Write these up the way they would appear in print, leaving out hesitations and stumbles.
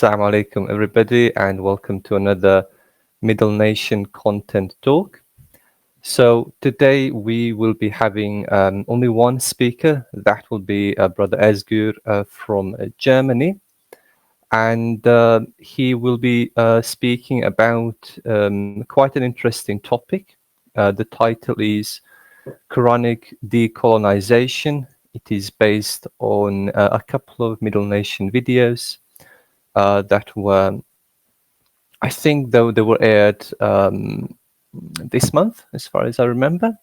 Assalamu alaikum, everybody, and welcome to another Middle Nation content talk. So today we will be having only one speaker. That will be Brother Oezguer from Germany, and he will be speaking about quite an interesting topic. The title is Quranic Decolonization. It is based on a couple of Middle Nation videos that were, I think, though they were aired this month, as far as I remember.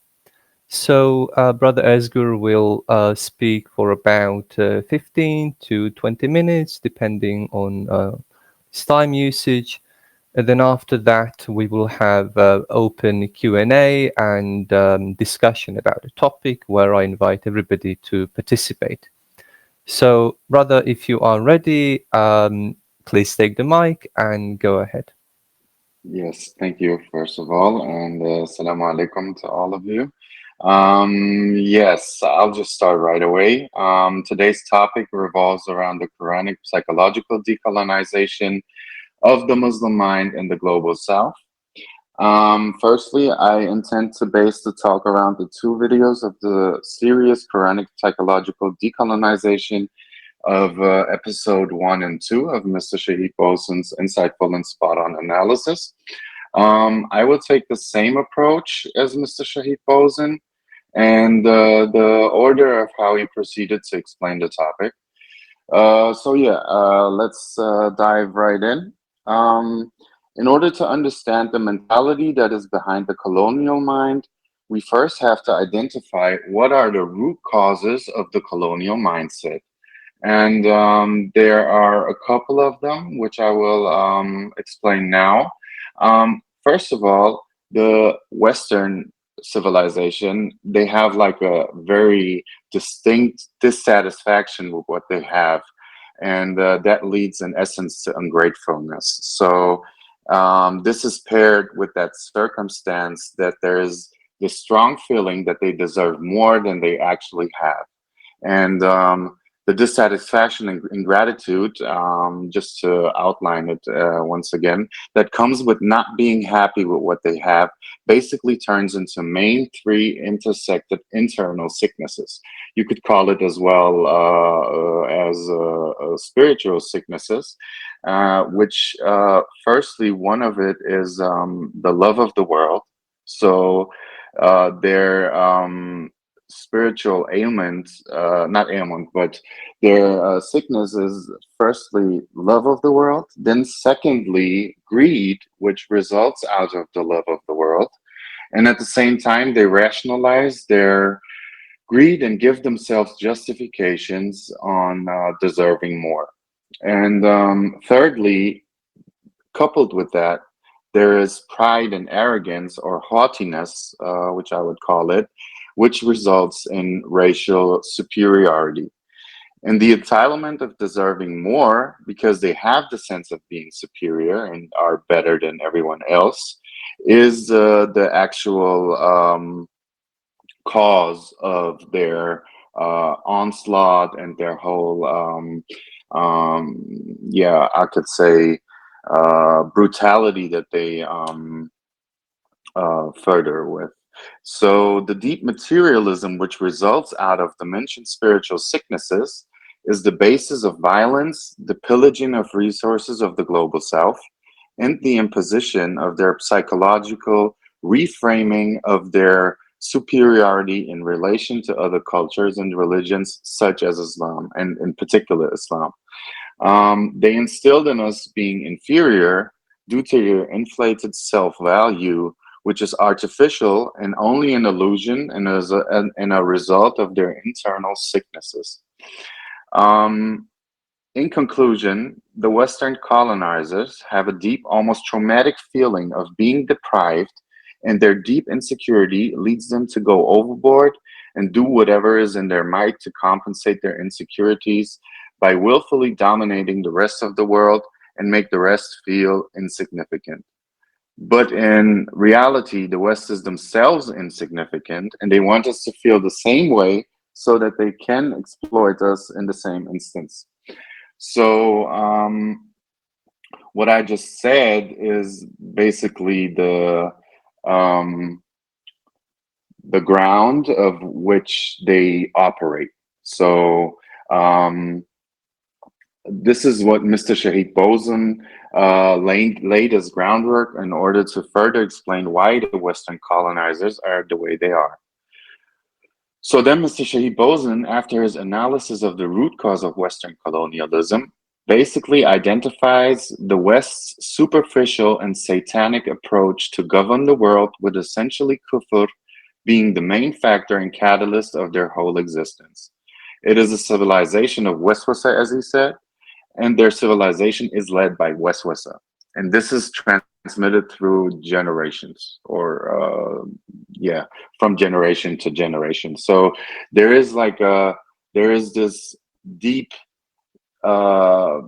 So Brother Oezguer will speak for about 15 to 20 minutes, depending on his time usage. And then after that, we will have open Q&A and discussion about the topic, where I invite everybody to participate. So, brother, if you are ready, please take the mic and go ahead. Yes, thank you, first of all, and assalamu alaikum to all of you. Yes, I'll just start right away. Today's topic revolves around the Quranic psychological decolonization of the Muslim mind in the global South. Firstly, I intend to base the talk around the two videos of the serious Quranic psychological decolonization of episode 1 and 2 of Mr. Shahid Bosan's insightful and spot-on analysis. I will take the same approach as Mr. Shahid Bosan and the order of how he proceeded to explain the topic. Let's dive right in. In order to understand the mentality that is behind the colonial mind, we first have to identify what are the root causes of the colonial mindset. And there are a couple of them, which I will explain now. First of all, the Western civilization, they have like a very distinct dissatisfaction with what they have. And that leads in essence to ungratefulness. So this is paired with that circumstance that there is this strong feeling that they deserve more than they actually have. And the dissatisfaction and ingratitude, just to outline it once again, that comes with not being happy with what they have, basically turns into main three intersected internal sicknesses. You could call it as well as spiritual sicknesses, which firstly, one of it is the love of the world. So their spiritual ailment, not ailment, but their sickness is firstly love of the world, then secondly greed, which results out of the love of the world. And at the same time, they rationalize their greed and give themselves justifications on deserving more. And thirdly, coupled with that, there is pride and arrogance or haughtiness, which I would call it, which results in racial superiority. And the entitlement of deserving more, because they have the sense of being superior and are better than everyone else, is the actual cause of their onslaught and their whole, I could say, brutality that they further with. So the deep materialism which results out of the mentioned spiritual sicknesses is the basis of violence, the pillaging of resources of the global South, and the imposition of their psychological reframing of their superiority in relation to other cultures and religions such as Islam, and in particular Islam. They instilled in us being inferior due to their inflated self-value, which is artificial and only an illusion and a result of their internal sicknesses. In conclusion, the Western colonizers have a deep, almost traumatic feeling of being deprived, and their deep insecurity leads them to go overboard and do whatever is in their might to compensate their insecurities by willfully dominating the rest of the world and make the rest feel insignificant. But in reality, the West is themselves insignificant, and they want us to feel the same way so that they can exploit us in the same instance. So what I just said is basically um, the ground of which they operate. So um, this is what Mr. Shahid Boson laid as groundwork in order to further explain why the Western colonizers are the way they are. So then Mr. Shahid Boson, after his analysis of the root cause of Western colonialism, basically identifies the West's superficial and satanic approach to govern the world, with essentially kufr being the main factor and catalyst of their whole existence. It is a civilization of Westwasa, as he said, and their civilization is led by Westwasa. And this is transmitted through generations, or yeah, from generation to generation. So there is like there is this deep uh,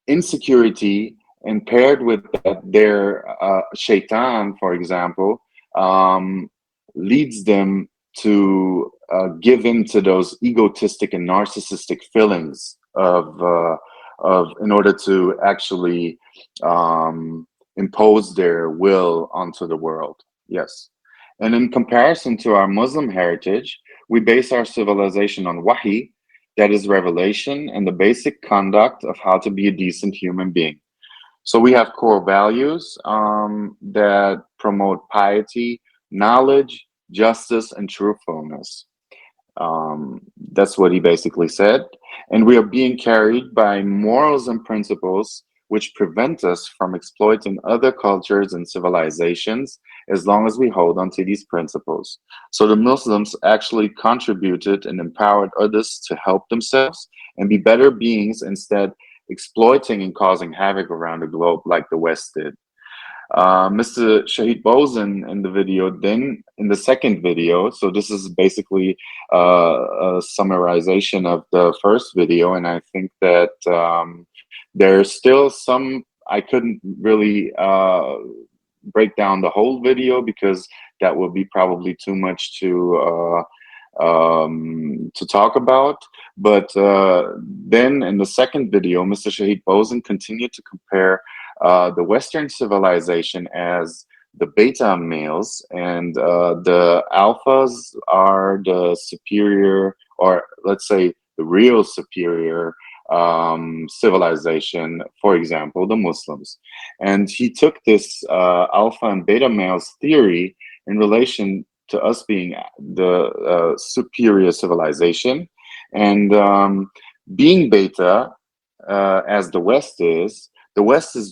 insecurity, and paired with that, their shaitan, for example, um, leads them to give in to those egotistic and narcissistic feelings of in order to actually impose their will onto the world. Yes. And in comparison to our Muslim heritage, we base our civilization on wahi, that is revelation, and the basic conduct of how to be a decent human being. So we have core values that promote piety, knowledge, justice, and truthfulness. That's what he basically said. And we are being carried by morals and principles which prevent us from exploiting other cultures and civilizations as long as we hold on to these principles. So the Muslims actually contributed and empowered others to help themselves and be better beings, instead exploiting and causing havoc around the globe like the West did. Mr. Shahid Bozen in the video, then in the second video, so this is basically a summarization of the first video, and I think that there's still some, I couldn't really break down the whole video because that would be probably too much to talk about. But then in the second video, Mr. Shahid Bozen continued to compare the Western civilization as the beta males, and the alphas are the superior, or let's say the real superior civilization, for example, the Muslims. And he took this alpha and beta males theory in relation to us being the superior civilization, and being beta, as the West is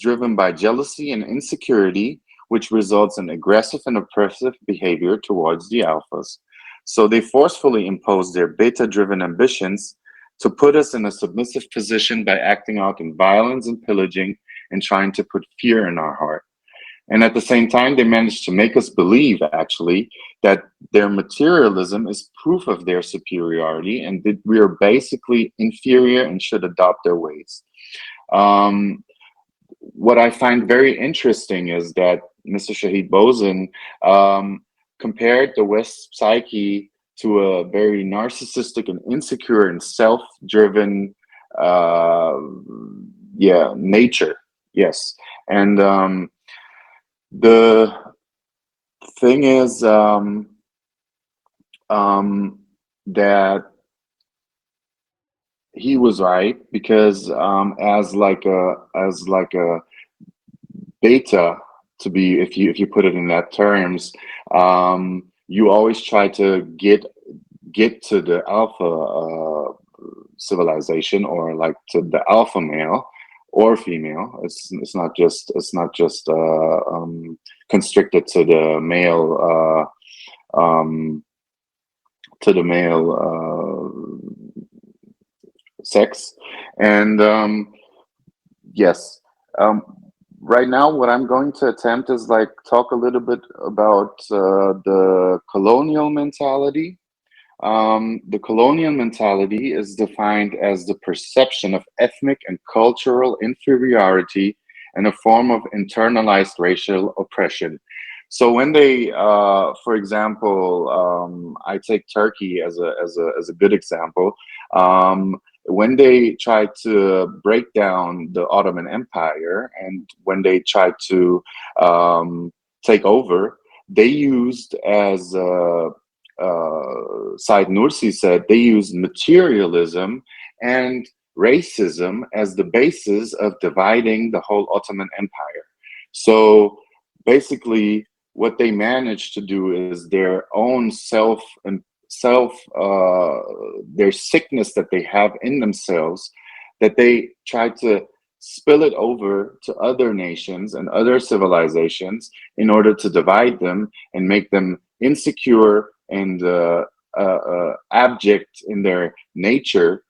driven by jealousy and insecurity, which results in aggressive and oppressive behavior towards the alphas. So they forcefully impose their beta driven ambitions to put us in a submissive position by acting out in violence and pillaging and trying to put fear in our heart. And at the same time, they manage to make us believe, actually, that their materialism is proof of their superiority and that we are basically inferior and should adopt their ways. Um, what I find very interesting is that Mr. Shahid Bozen compared the West psyche to a very narcissistic and insecure and self-driven, uh, yeah, nature. Yes, and the thing is that he was right, because as like a beta, to be, if you put it in that terms, you always try to get to the alpha civilization, or like to the alpha male or female. It's not just constricted to the male sex. And yes, um, right now what I'm going to attempt is like talk a little bit about the colonial mentality. The colonial mentality is defined as the perception of ethnic and cultural inferiority and a form of internalized racial oppression. So when they, for example, I take Turkey as a good example. Um, when they tried to break down the Ottoman Empire and when they tried to take over, they used, as Said Nursi said, they used materialism and racism as the basis of dividing the whole Ottoman Empire. So basically, what they managed to do is their own self their sickness that they have in themselves, that they try to spill it over to other nations and other civilizations in order to divide them and make them insecure and abject in their nature,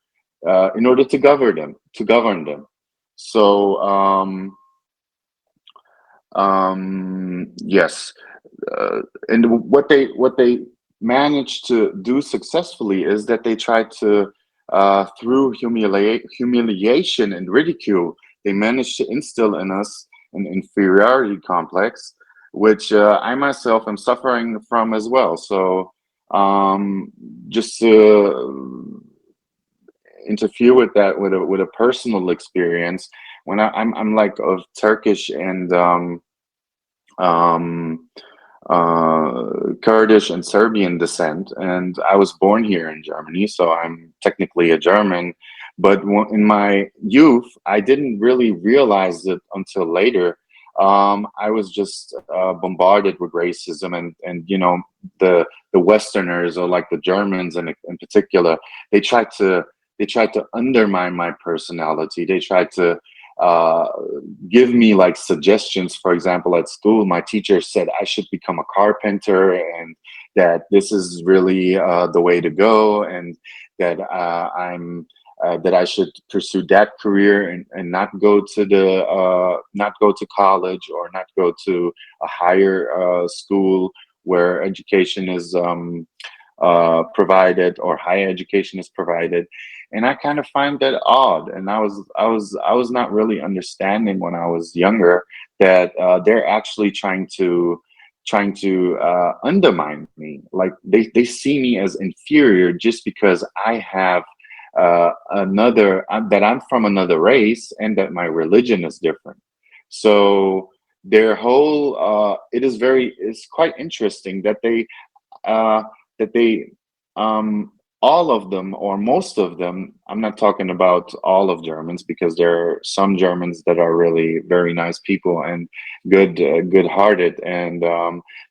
in order to govern them. So yes, and what they managed to do successfully is that they tried to, through humiliation and ridicule, they managed to instill in us an inferiority complex, which I myself am suffering from as well. So just to interfere with that, with a personal experience, when I'm like of Turkish and um, Kurdish and Serbian descent, and I was born here in Germany, so I'm technically a German. But in my youth, I didn't really realize it until later. I was just bombarded with racism, and the Westerners, or like the Germans in particular, they tried to undermine my personality. They tried to uh, give me like suggestions. For example, at school, my teacher said I should become a carpenter, and that this is really the way to go, and that that I should pursue that career, and not go to not go to college, or not go to a higher school where education is provided, or higher education is provided. And I kind of find that odd. And I was not really understanding when I was younger that they're actually trying to undermine me. Like they see me as inferior just because I have that I'm from another race, and that my religion is different. So their whole it's quite interesting that uh, they um, all of them, or most of them, I'm not talking about all of Germans, because there are some Germans that are really very nice people and good hearted, and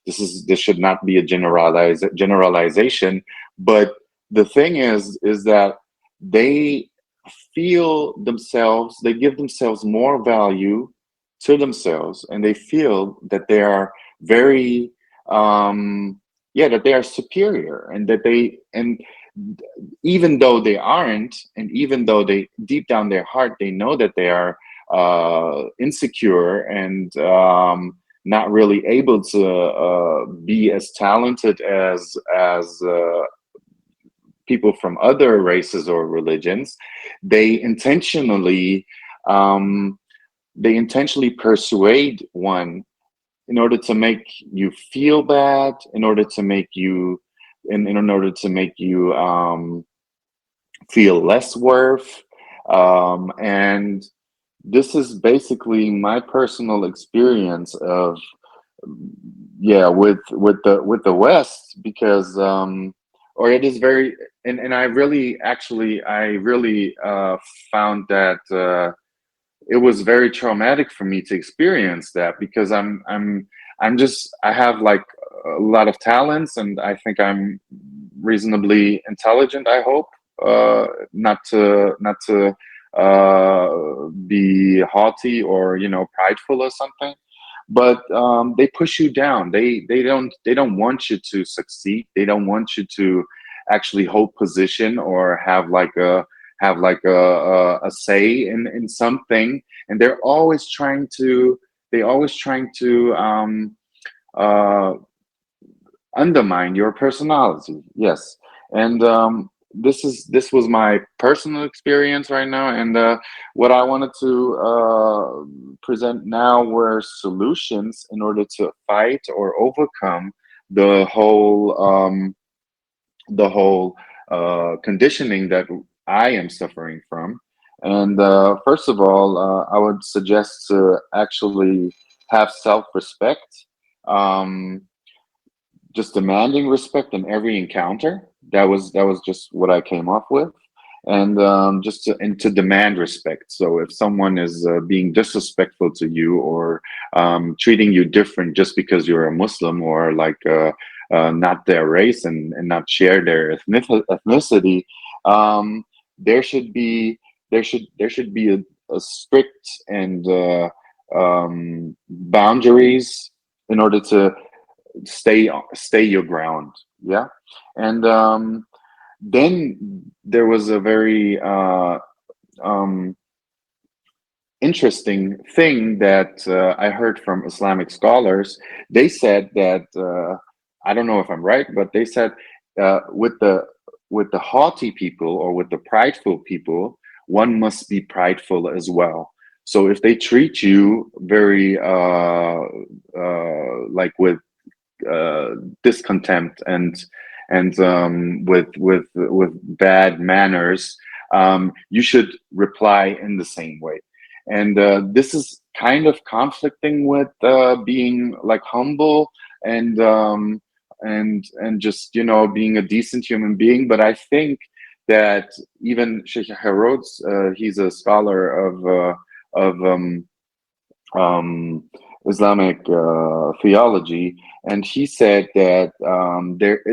this should not be a generalization. But the thing is that they they give themselves more value to themselves, and they feel that they are very yeah, that they are superior, and even though they aren't, and even though they deep down their heart they know that they are insecure, and not really able to be as talented as people from other races or religions. They intentionally um, persuade one in order to make you feel bad, in order to make you in order to make you feel less worth. And this is basically my personal experience of, yeah, with the West, because or it is very, and I really found that it was very traumatic for me to experience that, because I have like a lot of talents, and I think I'm reasonably intelligent, I hope. Not to be haughty, or prideful or something, but they push you down. They don't want you to succeed. They don't want you to actually hold position, or have like a say in something. And they always trying to uh, undermine your personality. Yes. And this was my personal experience right now, and what I wanted to present now were solutions in order to fight or overcome the whole the whole conditioning that I am suffering from. And first of all, I would suggest to actually have self-respect. Um, just demanding respect in every encounter. That was just what I came up with, and to demand respect. So if someone is being disrespectful to you, or treating you different just because you're a Muslim, or like not their race, and not share their ethnicity, um, there should be there should be a strict and boundaries in order to stay your ground. Yeah. And then there was a very um, interesting thing that I heard from Islamic scholars. They said that I don't know if I'm right, but they said with the haughty people, or with the prideful people, one must be prideful as well. So if they treat you very like with discontempt, and with bad manners, you should reply in the same way. And this is kind of conflicting with being like humble, and and just, being a decent human being. But I think that even Sheikh Herodes, he's a scholar of um, Islamic theology, and he said that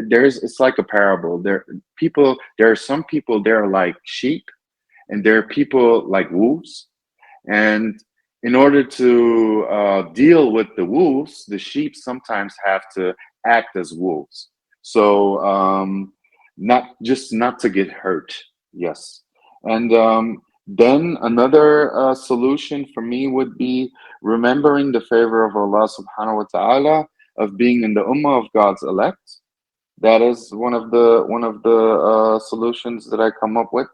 there's it's like a parable. There are some people, they're like sheep, and there are people like wolves. And in order to deal with the wolves, the sheep sometimes have to act as wolves. So not to get hurt. Yes. And then another solution for me would be remembering the favor of Allah subhanahu wa ta'ala, of being in the ummah of God's elect. That is one of the solutions that I come up with.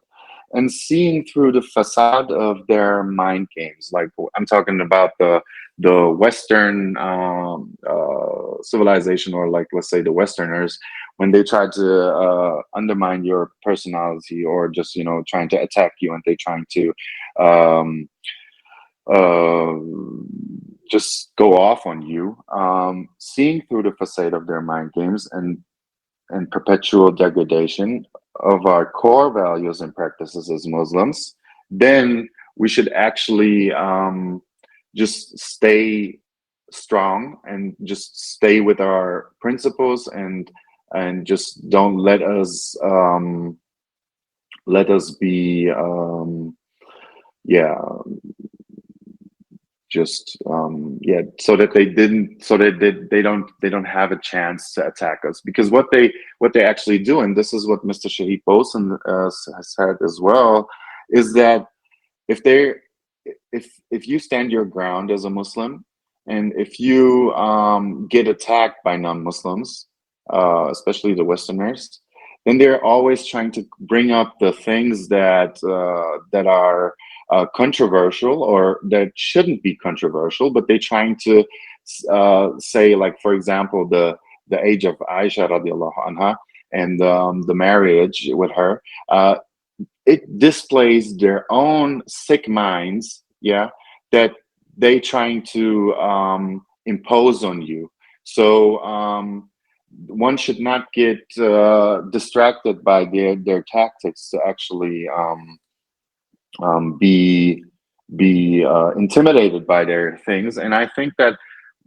And seeing through the facade of their mind games. Like, I'm talking about the Western civilization, or like, let's say, the Westerners, when they try to undermine your personality, or just, trying to attack you, and they trying to um, uh, just go off on you. Seeing through the facade of their mind games, and perpetual degradation of our core values and practices as Muslims, then we should actually just stay strong, and just stay with our principles, and just don't let us be yeah, just so that they don't have a chance to attack us. Because what they actually do, and this is what Mr. Shahid Bosun has said as well, is that if they if you stand your ground as a Muslim, and if you get attacked by non-Muslims, especially the Westerners, then they're always trying to bring up the things that are controversial, or that shouldn't be controversial, but they're trying to say, like, for example, the age of Aisha radiallahu anha, and the marriage with her. It displays their own sick minds, yeah, that they trying to impose on you. So one should not get distracted by their tactics to actually be intimidated by their things. And I think that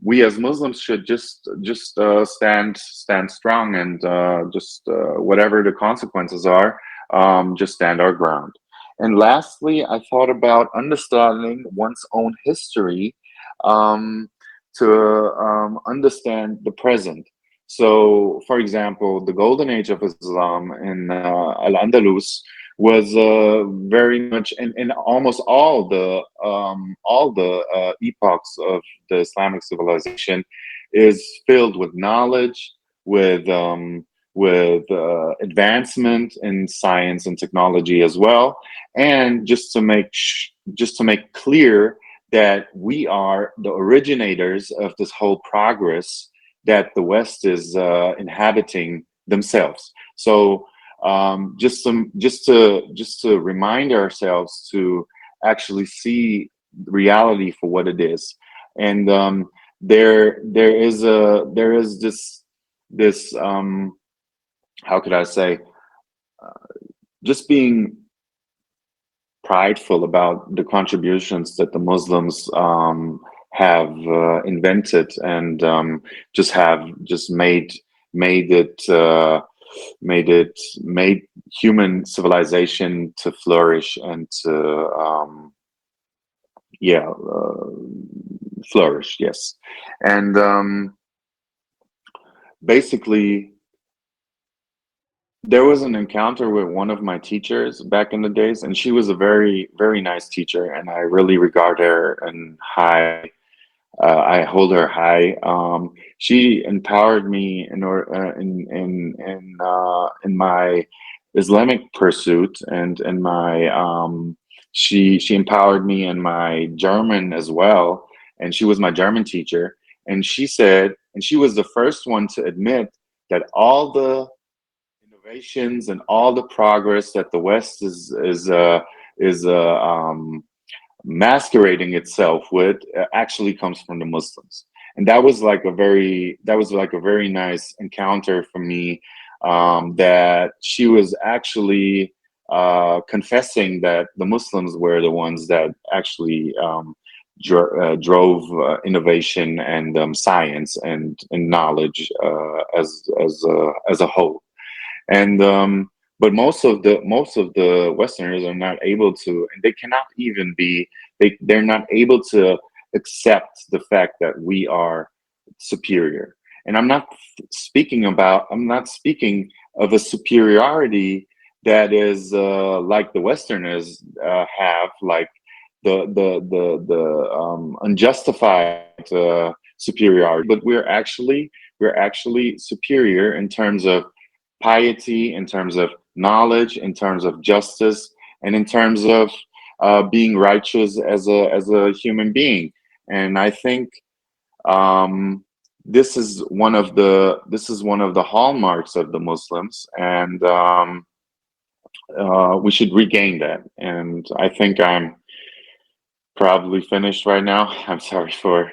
we as Muslims should just stand strong, and just whatever the consequences are, just stand our ground. And lastly, I thought about understanding one's own history, um, to understand the present. So, for example, the golden age of Islam in Al Andalus was very much, in almost all the epochs of the Islamic civilization, is filled with knowledge, with advancement in science and technology as well. And just to make clear that we are the originators of this whole progress that the West is inhabiting themselves. So just to remind ourselves to actually see reality for what it is. And there is this how could I say, just being prideful about the contributions that the Muslims have invented, and just made it made human civilization to flourish and to yeah flourish. Yes. And basically, there was an encounter with one of my teachers back in the days, and she was a very, very nice teacher, and I really regard her in high. I hold her high. She empowered me in my Islamic pursuit, and in my she empowered me in my German as well, and she was my German teacher. And she said, and she was the first one to admit that all the innovations and all the progress that the West is masquerading itself with actually comes from the Muslims. And that was like a very nice encounter for me, that she was actually confessing that the Muslims were the ones that actually drove innovation and science and knowledge as a whole. And but most of the Westerners are not able to, and they cannot even be, they're not able to accept the fact that we are superior. And I'm not speaking of a superiority that is like the Westerners have, like the unjustified superiority. But we're actually superior in terms of piety, in terms of knowledge, in terms of justice, and in terms of being righteous as a human being. And I think this is one of the hallmarks of the Muslims, and we should regain that. And I think I'm probably finished right now. I'm sorry for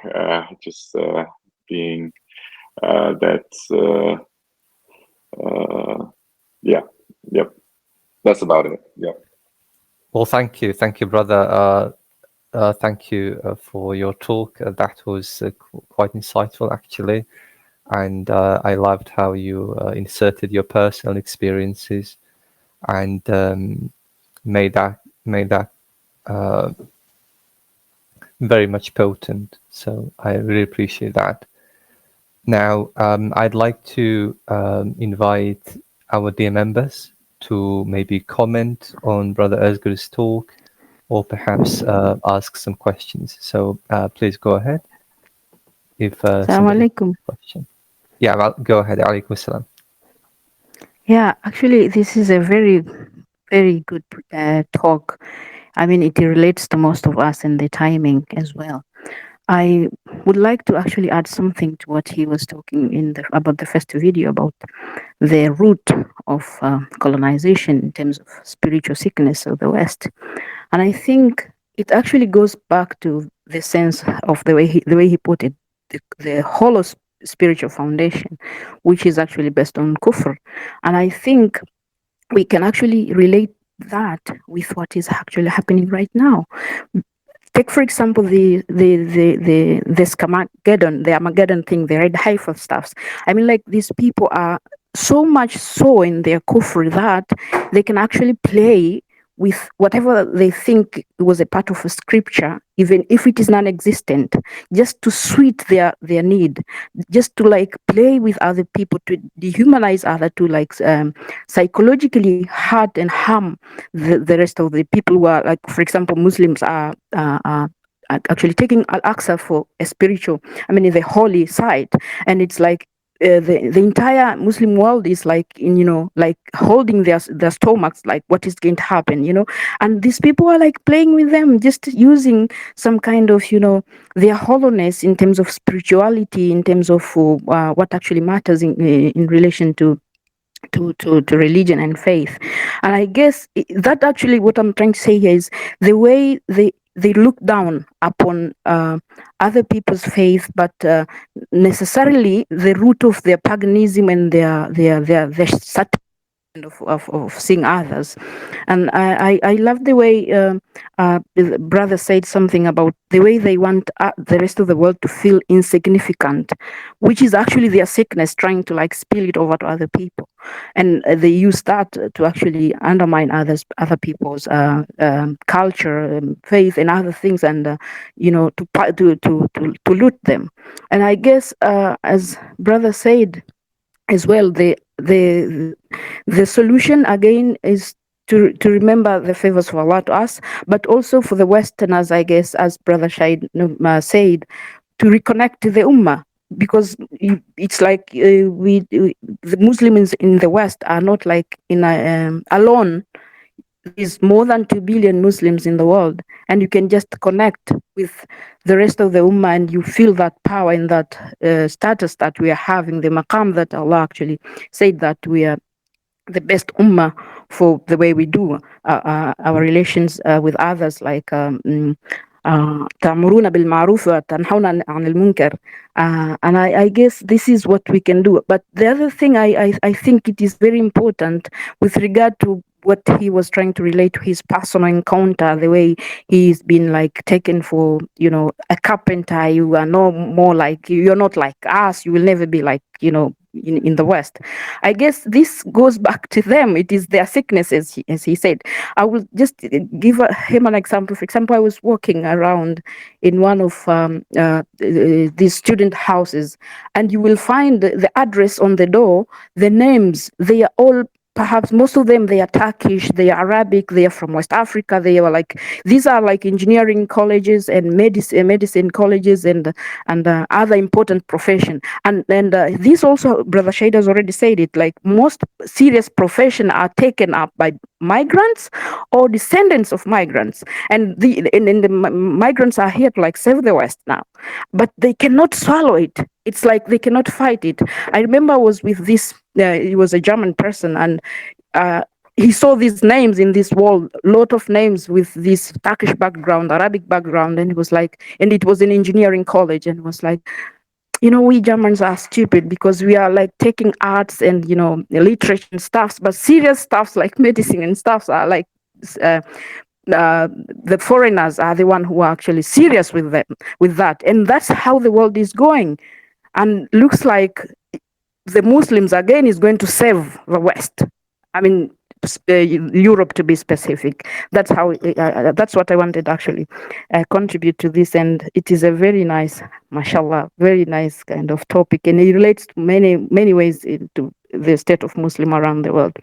just being that. Yeah, yep. That's about it. Yep. Well, thank you, brother. Thank you for your talk. That was quite insightful, actually, and I loved how you inserted your personal experiences and made that uh, very much potent. So I really appreciate that. Now, I'd like to invite our dear members to maybe comment on Brother Oezguer's talk, or perhaps ask some questions. So please go ahead if Assalamu somebody has alaikum. a question. Yeah, well, go ahead. Alaikum salam. Yeah, actually, this is a very, very good talk. I mean, it relates to most of us and the timing as well. I would like to actually add something to what he was talking about the first video about the root of colonization in terms of spiritual sickness of the West, and I think it actually goes back to the sense of the way he put it, the hollow spiritual foundation, which is actually based on kufr, and I think we can actually relate that with what is actually happening right now. Take for example the Scamageddon, the Armageddon thing, the red heifer stuffs. I mean, like, these people are so much so in their kufr that they can actually play with whatever they think was a part of a scripture, even if it is non-existent, just to suit their need, just to like play with other people, to dehumanize other, to like psychologically hurt and harm the rest of the people who are, like, for example, Muslims are actually taking Al-Aqsa for a spiritual, I mean, the holy site, and it's like the entire Muslim world is like like holding their stomachs, like what is going to happen, and these people are like playing with them, just using some kind of their hollowness in terms of spirituality, in terms of what actually matters in relation to to religion and faith. And I guess that actually what I'm trying to say here is the way they look down upon other people's faith, but necessarily the root of their paganism and their of seeing others. And I love the way the brother said something about the way they want the rest of the world to feel insignificant, which is actually their sickness, trying to like spill it over to other people. And they use that to actually undermine other people's culture, faith, and other things, and to loot them. And I guess as brother said as well, the solution again is to remember the favors of Allah to us, but also for the Westerners, I guess, as Brother Shahid said, to reconnect to the Ummah, because it's like the Muslims in the West are not like in alone. There's more than 2 billion Muslims in the world, and you can just connect with the rest of the Ummah, and you feel that power in that status that we are having, the maqam that Allah actually said that we are the best ummah for the way we do our relations with others, like تأمرون بالمعروف وتنهون عن المنكر. And I guess this is what we can do. But the other thing I think it is very important with regard to what he was trying to relate to his personal encounter, the way he's been like taken for, a carpenter. You are no more like, you're not like us. You will never be like, in the West. I guess this goes back to them. It is their sickness, as he said. I will just give him an example. For example, I was walking around in one of these student houses, and you will find the address on the door, the names, they are all, perhaps most of them, they are Turkish, they are Arabic, they are from West Africa. They are like, these are like engineering colleges and medicine colleges and other important profession. And this also, Brother Shade has already said it, like most serious profession are taken up by migrants or descendants of migrants. And the migrants are here to like save the West now, but they cannot swallow it. It's like they cannot fight it. I remember I was with this, he was a German person, and he saw these names in this wall, lot of names with this Turkish background, Arabic background, and he was like, and it was an engineering college, and it was like, we Germans are stupid because we are like taking arts and, literature and stuffs, but serious stuffs like medicine and stuffs are like, the foreigners are the one who are actually serious with that. And that's how the world is going. And looks like the Muslims again is going to save the West. I mean, Europe to be specific. That's how. That's what I wanted to actually contribute to this, and it is a very nice, mashallah, very nice kind of topic, and it relates to many ways into the state of Muslim around the world.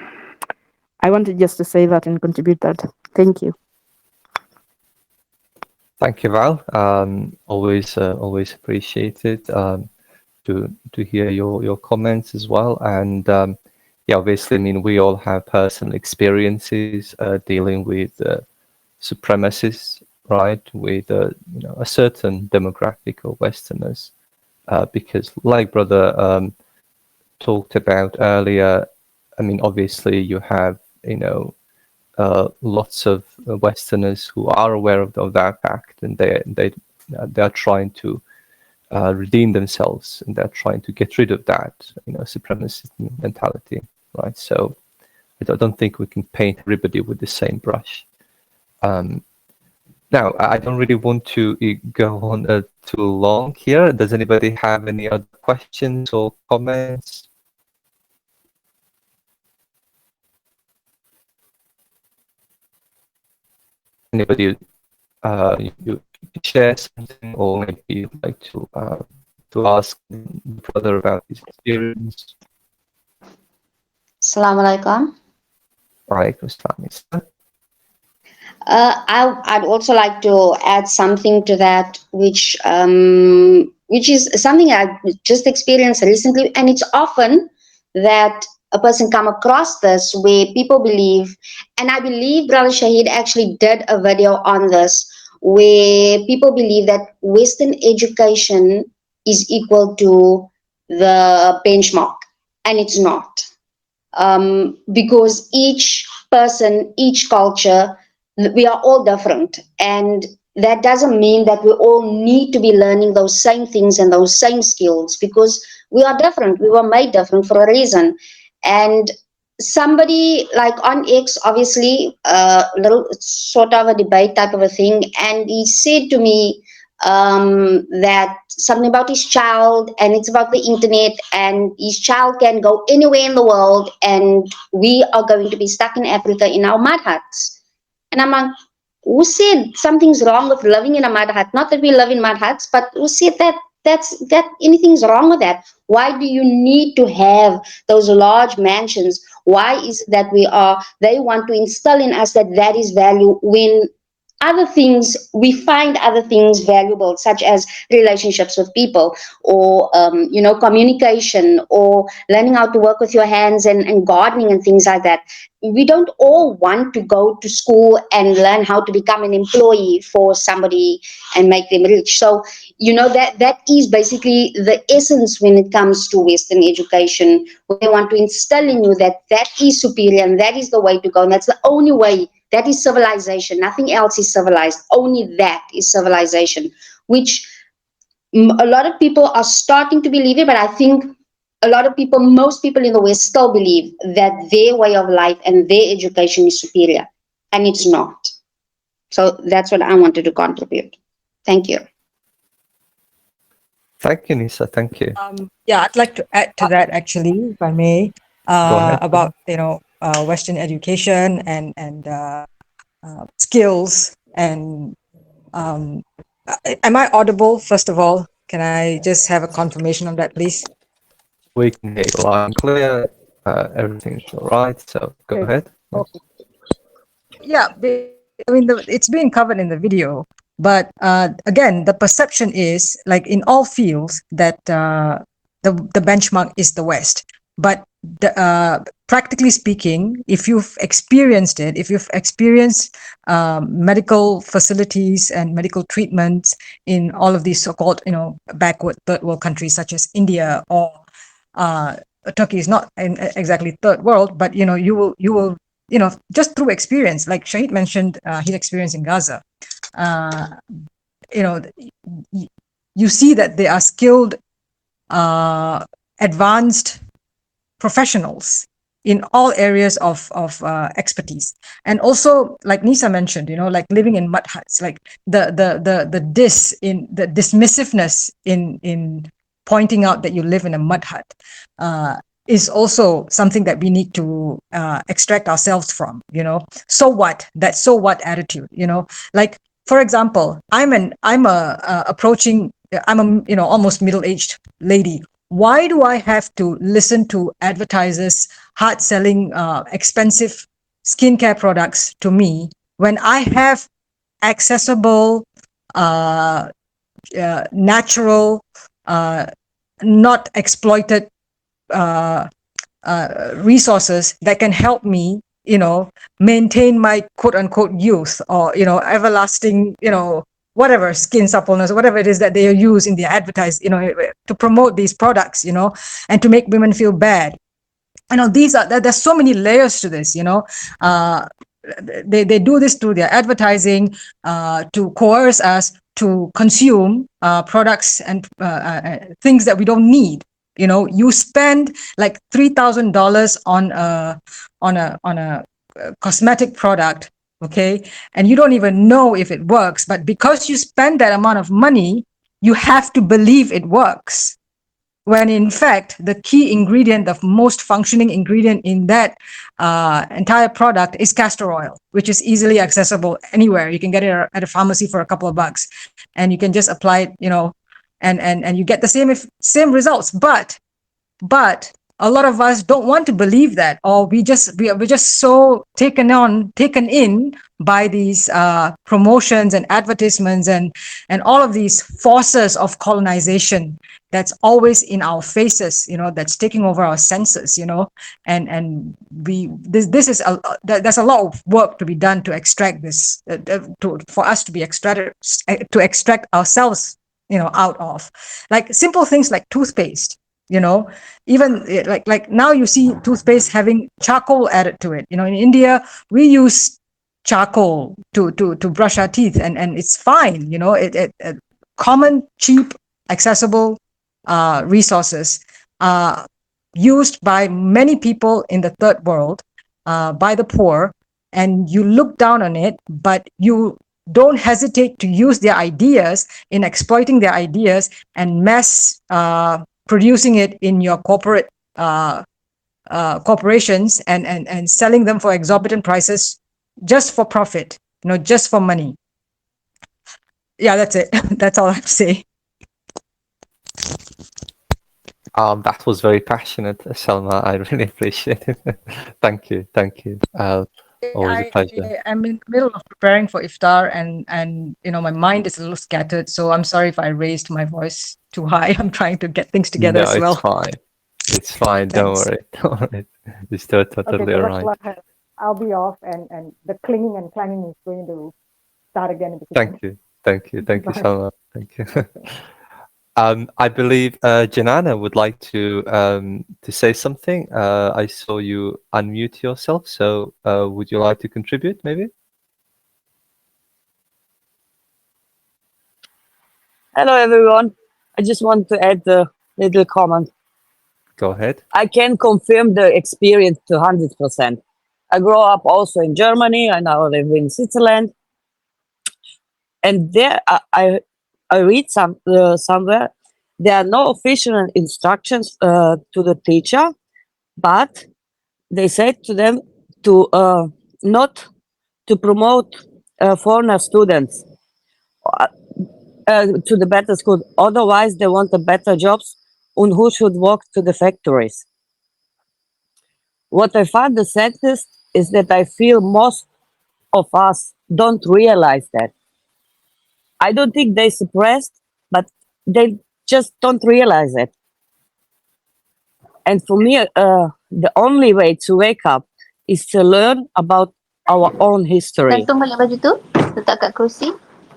I wanted just to say that and contribute that. Thank you. Thank you, Val. Always appreciated to hear your comments as well. And yeah, obviously, I mean, we all have personal experiences dealing with supremacists, right? With a certain demographic of Westerners, because, like Brother talked about earlier, I mean, obviously, you have lots of Westerners who are aware of that fact, and they are trying to redeem themselves, and they're trying to get rid of that supremacist mentality, right? So I don't think we can paint everybody with the same brush. Now, I don't really want to go on too long here. Does anybody have any other questions or comments? Anybody you share something, or maybe you'd like to ask the brother about his experience? Assalamu alaikum. Alaikum assalam. I'd also like to add something to that, which is something I just experienced recently, and it's often that a person come across this where people believe, and I believe Brother Shahid actually did a video on this, where people believe that Western education is equal to the benchmark, and it's not. because each person, each culture, we are all different. And that doesn't mean that we all need to be learning those same things and those same skills, because we are different. We were made different for a reason. And somebody like on X, obviously, little sort of a debate type of a thing, and he said to me that something about his child, and it's about the internet, and his child can go anywhere in the world, and we are going to be stuck in Africa in our mud huts. And I'm like, who said something's wrong with living in a mud hut? Not that we live in mud huts, but who said that anything's wrong with that? Why do you need to have those large mansions? Why is it that they want to instill in us that is value, when other things, we find other things valuable, such as relationships with people, or communication, or learning how to work with your hands, and gardening and things like that. We don't all want to go to school and learn how to become an employee for somebody and make them rich. So that is basically the essence when it comes to Western education, where they want to instill in you that is superior and that is the way to go, and that's the only way. That is civilization. Nothing else is civilized. Only that is civilization, which a lot of people are starting to believe it, but I think most people in the West still believe that their way of life and their education is superior, and it's not. So that's what I wanted to contribute. Thank you. Thank you, Nisa. Thank you. Yeah, I'd like to add to that, actually, if I may, Go ahead. about Western education and skills. And am I audible? First of all, can I just have a confirmation on that, please? We can hear you loud and clear. Everything's all right. So go ahead. Okay. Yeah, I mean, it's being covered in the video, but again, the perception is, like in all fields, that the benchmark is the West. But practically speaking, if you've experienced it, if you've experienced medical facilities and medical treatments in all of these so-called, backward third world countries such as India, or Turkey is not exactly third world, but you will just through experience, like Shahid mentioned his experience in Gaza, you see that they are skilled, advanced professionals in all areas of expertise. And also, like Nisa mentioned, like living in mud huts, like the dismissiveness in pointing out that you live in a mud hut is also something that we need to extract ourselves from. So what? That so what attitude. Like, for example, I'm almost middle-aged lady. Why do I have to listen to advertisers hard selling expensive skincare products to me when I have accessible, natural, not exploited resources that can help me, maintain my quote unquote youth, or, everlasting, whatever skin suppleness, whatever it is that they use in their advertise, to promote these products, and to make women feel bad. There's so many layers to this, they do this through their advertising, to coerce us to consume products and things that we don't need. You spend like $3,000 on a cosmetic product, okay, and you don't even know if it works, but because you spend that amount of money, you have to believe it works, when in fact the key ingredient, the most functioning ingredient in that entire product is castor oil, which is easily accessible anywhere. You can get it at a pharmacy for a couple of bucks, and you can just apply it, and you get the same results. But a lot of us don't want to believe that, or we're just so taken in by these promotions and advertisements and all of these forces of colonization that's always in our faces, that's taking over our senses, and there's a lot of work to be done to extract this, for us to be extracted, to extract ourselves, out of, like simple things like toothpaste. you know. Even like now you see toothpaste having charcoal added to it. You know, in India we use charcoal to brush our teeth, and it's fine. You know, common, cheap, accessible resources used by many people in the third world, by the poor, and you look down on it, but you don't hesitate to use their ideas in exploiting their ideas and mass producing it in your corporate corporations, and selling them for exorbitant prices just for profit, you know, just for money. Yeah, that's it. That's all I have to say. That was very passionate, Salma. I really appreciate it. Thank you. Thank you. Always a pleasure. I'm in the middle of preparing for iftar, and you know, my mind is a little scattered, so I'm sorry if I raised my voice too high. I'm trying to get things together No, as well. it's fine. It's fine. Don't Thanks. worry. Don't worry. It's totally all right. Okay, I'll be off, and the clinging and clanging is going to start again in the kitchen. Thank you. Thank you. Thank you, Bye. Salma. Thank you. I believe Jananna would like to say something. I saw you unmute yourself, so would you like to contribute, maybe? Hello, everyone. I just want to add a little comment. Go ahead. I can confirm the experience to 100%. I grew up also in Germany. I now live in Switzerland. And there I read somewhere, there are no official instructions to the teacher, but they said to them to not to promote foreigner students to the better school. Otherwise, they want a better jobs and who should walk to the factories. What I find the saddest is that I feel most of us don't realize that. I don't think they're suppressed, but they just don't realize it. And for me, the only way to wake up is to learn about our own history.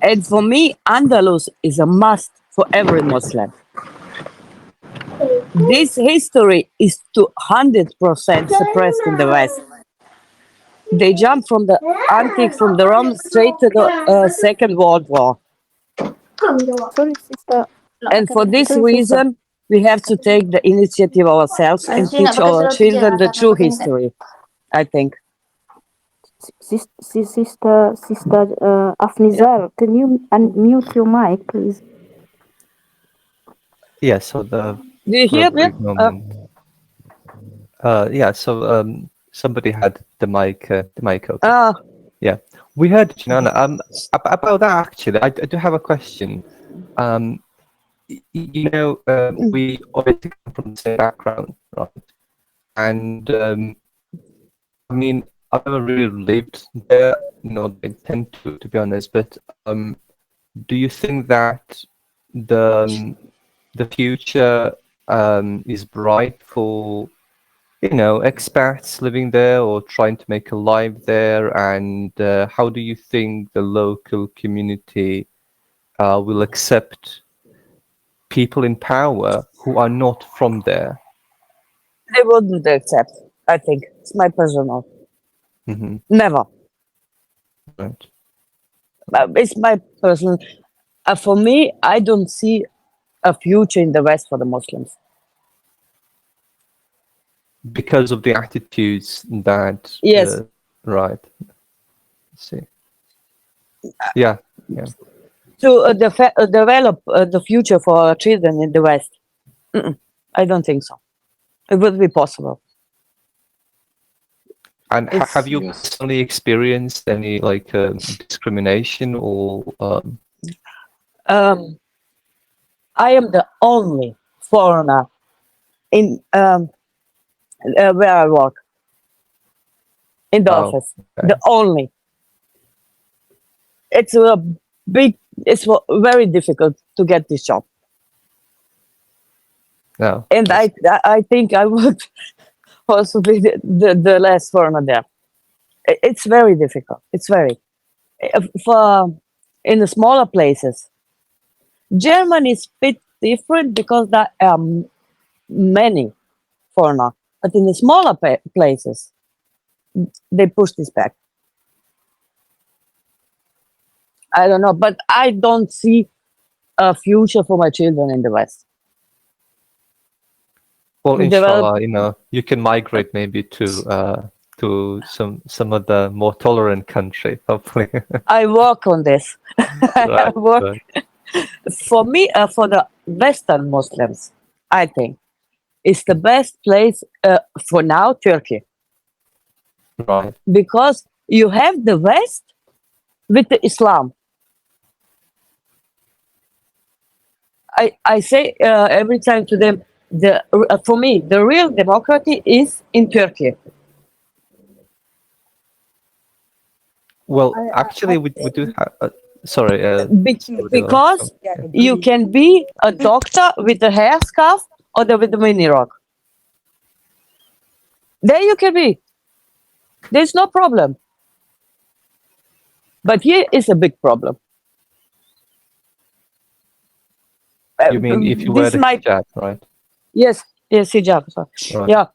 And for me, Andalus is a must for every Muslim. This history is 200% suppressed in the West. They jump from the antique, from the Romans straight to the Second World War. Sorry, sister. And for this Sorry, sister. reason, we have to take the initiative ourselves and teach our children the true history, I think. Sister Afnizar, can you unmute your mic, please? Yeah, so the Do you for a hear me? brief moment. Yeah, so somebody had the mic open. Yeah, we heard Jananna. About that actually, I do have a question. You know, we obviously come from the same background, right? And I mean, I've never really lived there, nor intend to be honest. But do you think that the future is bright for, you know, expats living there or trying to make a life there? And how do you think the local community will accept people in power who are not from there? They wouldn't accept, I think. It's my personal. Mm-hmm. Never. Right. It's my personal. For me, I don't see a future in the West for the Muslims. Because of the attitudes that... Yes. Right. Let's see. Yeah. Yeah. To develop the future for our children in the West. I don't think so. It would be possible. And have you personally experienced any like discrimination or? I am the only foreigner in where I work, in the office. Okay. The only. It's a big. It's very difficult to get this job. No. And I think I would also be the last foreigner there. It's very difficult. It's very for in the smaller places. Germany is a bit different because that many foreigner, but in the smaller places, they push this back. I don't know, but I don't see a future for my children in the West. Well, We develop. inshallah, you can migrate maybe to some other more tolerant country, hopefully. I work on this. I Right, work right, for me, for the Western Muslims, I think it's the best place for now, Turkey, right. because you have the West with the Islam. I say every time to them, for me, the real democracy is in Turkey. Well, actually, we do have. Sorry, Because you can be a doctor with a hair scarf or with a mini rock. There you can be. There's no problem. But here is a big problem. You mean if you wear This the might, hijab, right? yes, hijab. Sorry. Right. Yeah,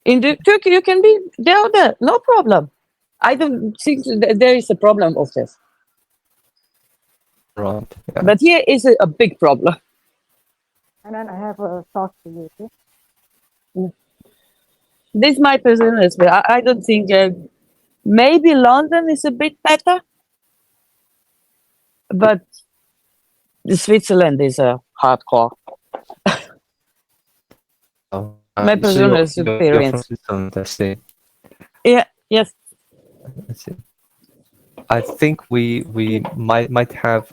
in the Turkey you can be there, no problem. I don't think there is a problem of this. Right. Yeah. But here is a big problem. And then I have a thought for you. Okay? This is my personal experience. I don't think maybe London is a bit better, but Switzerland is a hardcore. Oh, My so personal you're from experience. Switzerland, I see. Yeah, yes. I see. I think we might have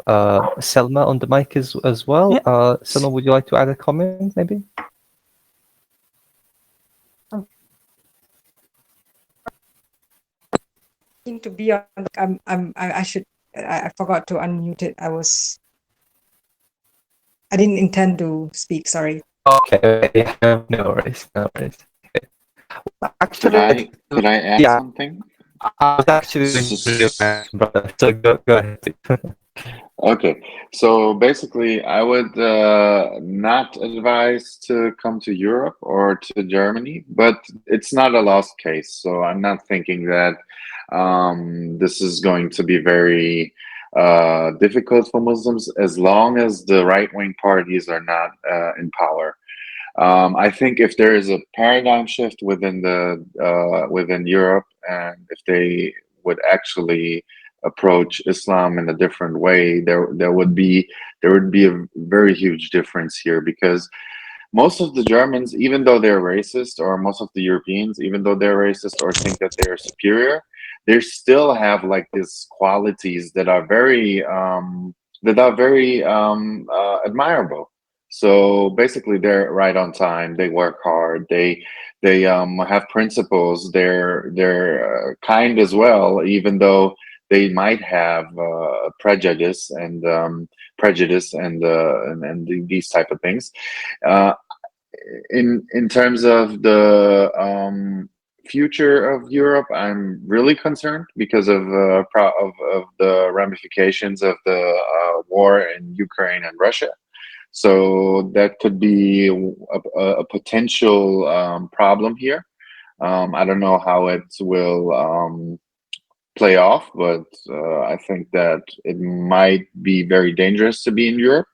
Selma on the mic as well. Yeah. Selma, would you like to add a comment, maybe? To be on, I forgot to unmute it. I didn't intend to speak. Sorry. Okay, yeah, no worries, no worries. Okay. Well, actually, Could I add yeah, something? I was actually going to bring it back, brother. So go ahead. Okay, so basically, I would not advise to come to Europe or to Germany, but it's not a lost case. So I'm not thinking that this is going to be very difficult for Muslims as long as the right-wing parties are not in power. I think if there is a paradigm shift within within Europe, and if they would actually approach Islam in a different way, there would be a very huge difference here, because most of the Germans, even though they're racist, or most of the Europeans, even though they're racist or think that they're superior, they still have like these qualities that are very admirable. So basically, they're right on time. They work hard. They have principles. They're kind as well, even though they might have prejudice and these type of things. Uh, in terms of the future of Europe, I'm really concerned because of the ramifications of the war in Ukraine and Russia. So that could be a potential problem here. I don't know how it will play off, but I think that it might be very dangerous to be in Europe.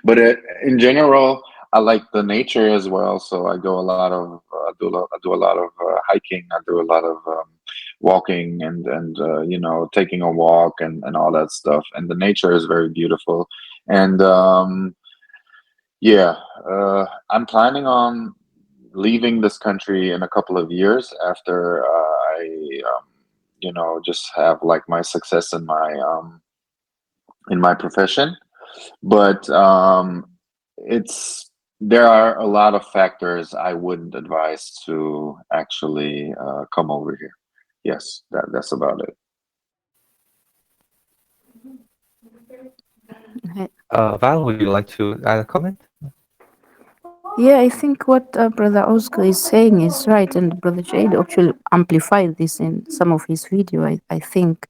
But in general, I like the nature as well. So I go a lot of I do a lot of hiking. I do a lot of walking and taking a walk and all that stuff. And the nature is very beautiful. And yeah, I'm planning on leaving this country in a couple of years after I just have like my success in my profession. But it's there are a lot of factors I wouldn't advise to actually come over here. Yes, that's about it. Val, would you like to add a comment? Yeah, I think what Brother Oezguer is saying is right, and Brother Jade actually amplified this in some of his video. I think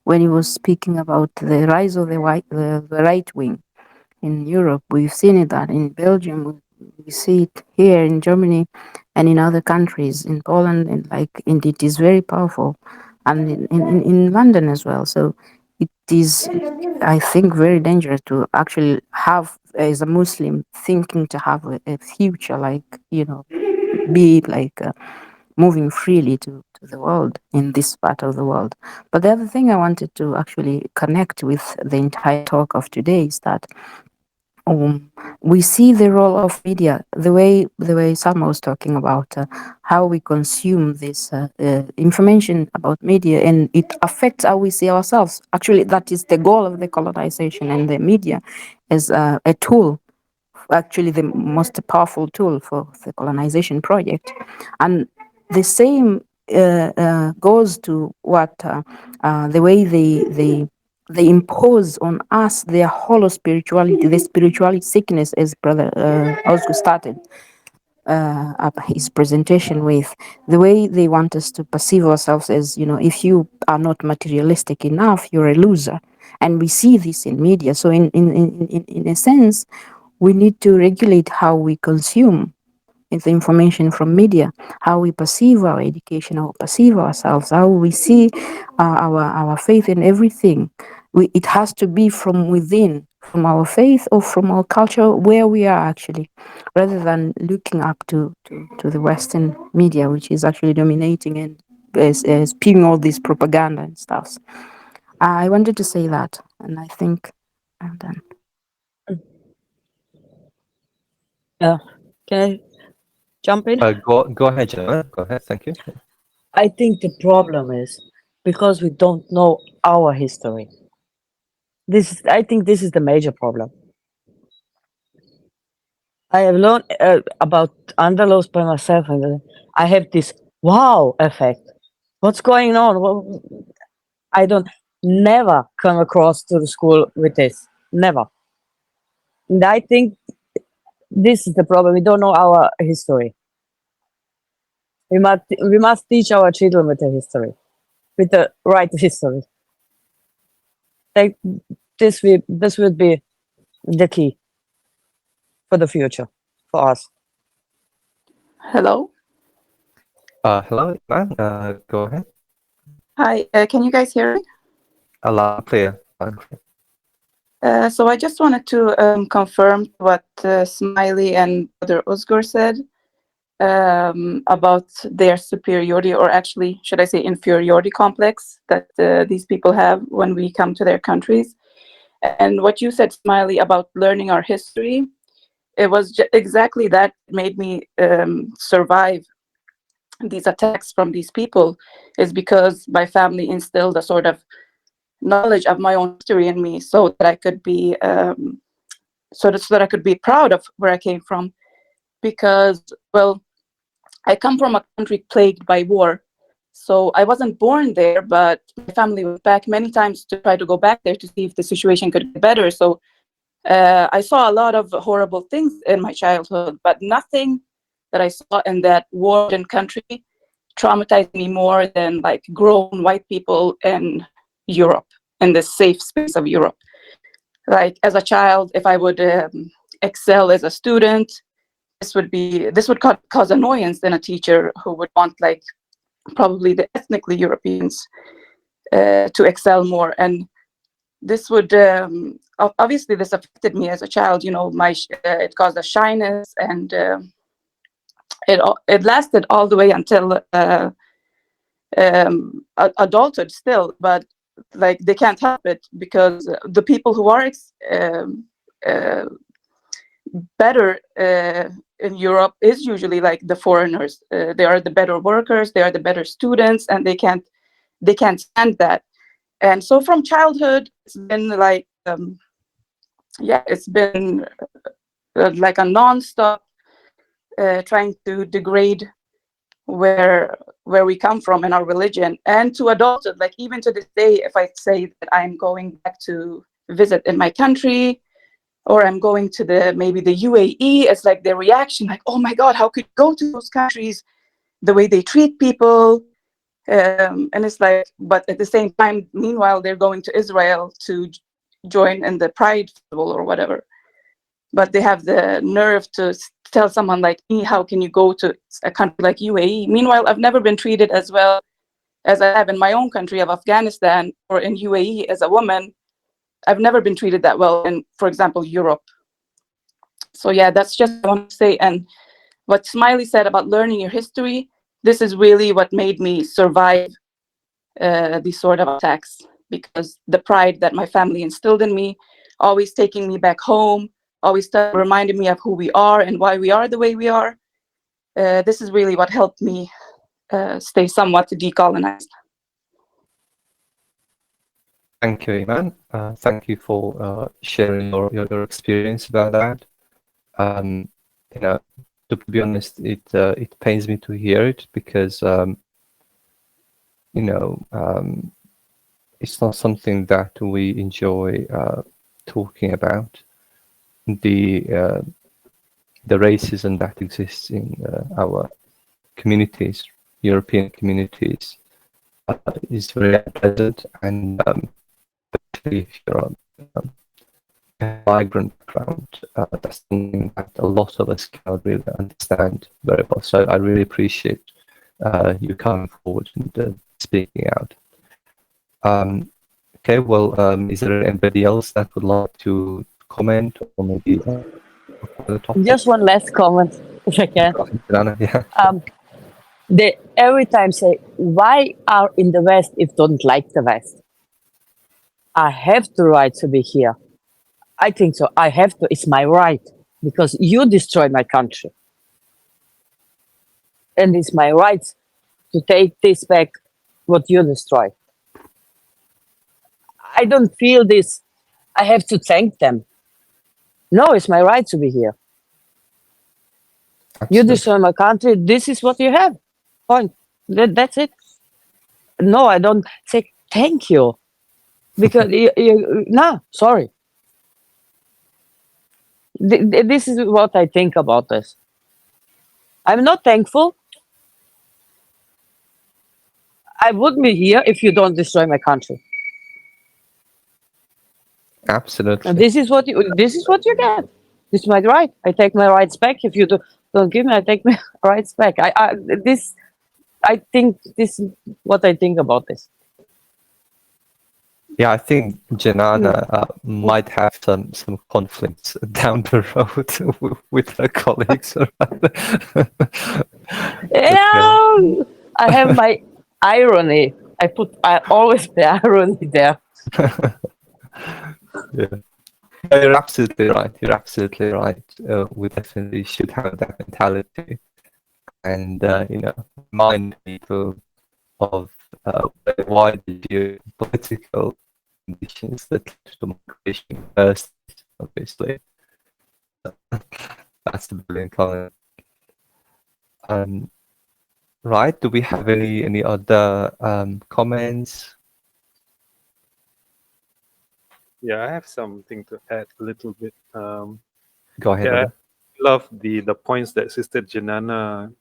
when he was speaking about the rise of the right wing in Europe, we've seen it that in Belgium, We see it here in Germany and in other countries, in Poland, and and it is very powerful, and in London as well. So it is, I think, very dangerous to actually have, as a Muslim, thinking to have a future, be moving freely to the world, in this part of the world. But the other thing I wanted to actually connect with the entire talk of today is that we see the role of media, the way Salma was talking about how we consume this information about media, and it affects how we see ourselves. Actually, that is the goal of the colonization, and the media as a tool, actually the most powerful tool for the colonization project. And the same goes to what the way they impose on us their hollow spirituality, the spirituality sickness, as Brother Oezguer started up his presentation with, the way they want us to perceive ourselves as, if you are not materialistic enough, you're a loser. And we see this in media. So in a sense, we need to regulate how we consume the information from media, how we perceive our education, how we perceive ourselves, how we see our faith in everything. It has to be from within, from our faith or from our culture, where we are actually, rather than looking up to the Western media, which is actually dominating and spewing all this propaganda and stuff. I wanted to say that, and I think I'm done. Can I jump in? Go ahead, Jananna. Go ahead. Thank you. I think the problem is because we don't know our history. I think this is the major problem. I have learned about Andalus by myself, and I have this wow effect. What's going on? Well, I don't never come across to the school with this. Never. And I think this is the problem. We don't know our history. We must teach our children with the history, with the right history. Like this would be the key for the future for us. Hello. Hello, Iman. Go ahead. Hi. Can you guys hear me? Loud and clear. Loud and clear. So I just wanted to confirm what Smiley and Brother Oezguer said about their superiority, or actually, should I say, inferiority complex that these people have when we come to their countries. And what you said, Smiley, about learning our history, it was exactly that made me survive these attacks from these people, is because my family instilled a sort of knowledge of my own history in me, so that I could be so that I could be proud of where I came from. Because, well, I come from a country plagued by war, so I wasn't born there, but my family went back many times to try to go back there to see if the situation could get better. So I saw a lot of horrible things in my childhood, but nothing that I saw in that war-ridden country traumatized me more than like grown white people in Europe, in the safe space of Europe. Like as a child, if I would excel as a student, this would cause annoyance in a teacher who would want, like, probably the ethnically Europeans to excel more. And this would obviously this affected me as a child. It caused a shyness, and it lasted all the way until adulthood still. But like, they can't help it, because the people who are better in Europe is usually like the foreigners. They are the better workers, they are the better students, and they can't stand that. And so from childhood, it's been like it's been like a non-stop trying to degrade where we come from in our religion. And to adulthood, like even to this day, if I say that I'm going back to visit in my country, or I'm going to maybe the UAE, it's like their reaction, like, oh my God, how could you go to those countries, the way they treat people? And it's like, but at the same time, meanwhile, they're going to Israel to join in the Pride Festival or whatever. But they have the nerve to tell someone like me, how can you go to a country like UAE? Meanwhile, I've never been treated as well as I have in my own country of Afghanistan or in UAE as a woman. I've never been treated that well in, for example, Europe. So yeah, that's just what I want to say. And what Smiley said about learning your history, this is really what made me survive these sort of attacks, because the pride that my family instilled in me, always taking me back home, always reminding me of who we are and why we are the way we are. This is really what helped me stay somewhat decolonized. Thank you, Iman. Thank you for sharing your experience about that. You know, to be honest, it pains me to hear it, because you know, it's not something that we enjoy talking about. The racism that exists in our communities, European communities, is very unpleasant, and especially if you're a migrant background, that's something that a lot of us cannot really understand very well. So I really appreciate you coming forward and speaking out. Okay, well, is there anybody else that would like to comment, or maybe the topic? Just one last comment, if I can. Jananna, yeah. They every time say, why are in the West if don't like the West? I have the right to be here. I think so. I have to. It's my right, because you destroyed my country. And it's my right to take this back, what you destroyed. I don't feel this. I have to thank them. No, it's my right to be here. Absolutely. You destroy my country. This is what you have. Point. That's it. No, I don't say thank you, because no, sorry. This is what I think about this. I'm not thankful. I wouldn't be here if you don't destroy my country. Absolutely. And this is what you get. This is my right. I take my rights back. If you don't give me, I take my rights back. I think this is what I think about this. Yeah, I think Jananna might have some conflicts down the road with her colleagues. Yeah, I have my irony. I always the irony there. Yeah. No, you're absolutely right. You're absolutely right. We definitely should have that mentality, and you know, remind people of why the geopolitical conditions that led to migration first, obviously. That's the brilliant comment. Right. Do we have any other comments? Yeah, I have something to add a little bit. Go ahead. Yeah, I Oda. love the points that Sister Jananna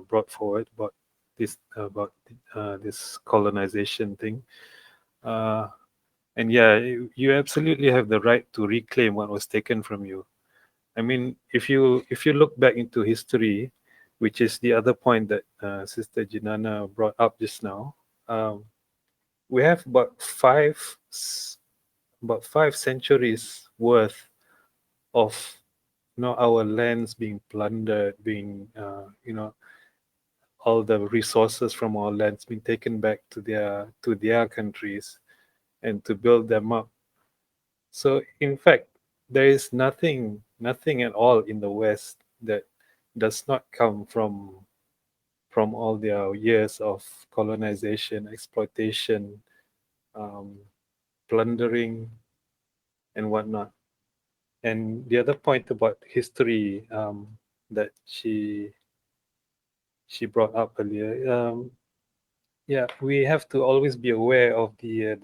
brought forward about this this colonization thing. And yeah, you absolutely have the right to reclaim what was taken from you. I mean, if you look back into history, which is the other point that Sister Jananna brought up just now, we have about five centuries worth of our lands being plundered, being all the resources from our lands being taken back to their countries and to build them up. So in fact, there is nothing at all in the West that does not come from all their years of colonization, exploitation, plundering, and whatnot. And the other point about history that she brought up earlier, yeah, we have to always be aware of the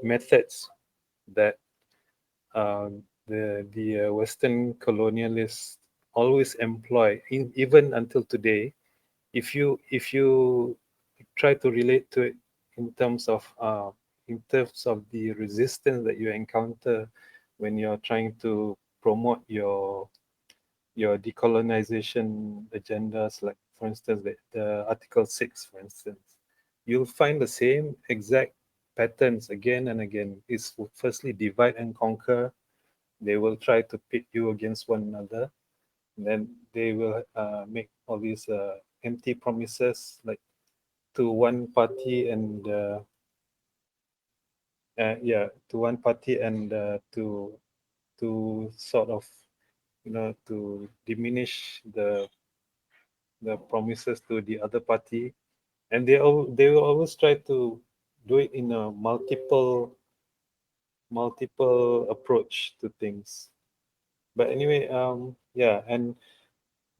methods that the Western colonialists always employ, even until today. If you try to relate to it in terms of the resistance that you encounter when you're trying to promote your your decolonization agendas, like for instance the Article 6, for instance, you'll find the same exact patterns again and again. Is firstly divide and conquer. They will try to pit you against one another. And then they will make all these empty promises, like to one party and to one party and to sort of, to diminish the promises to the other party, and they will always try to do it in a multiple approach to things. But anyway, and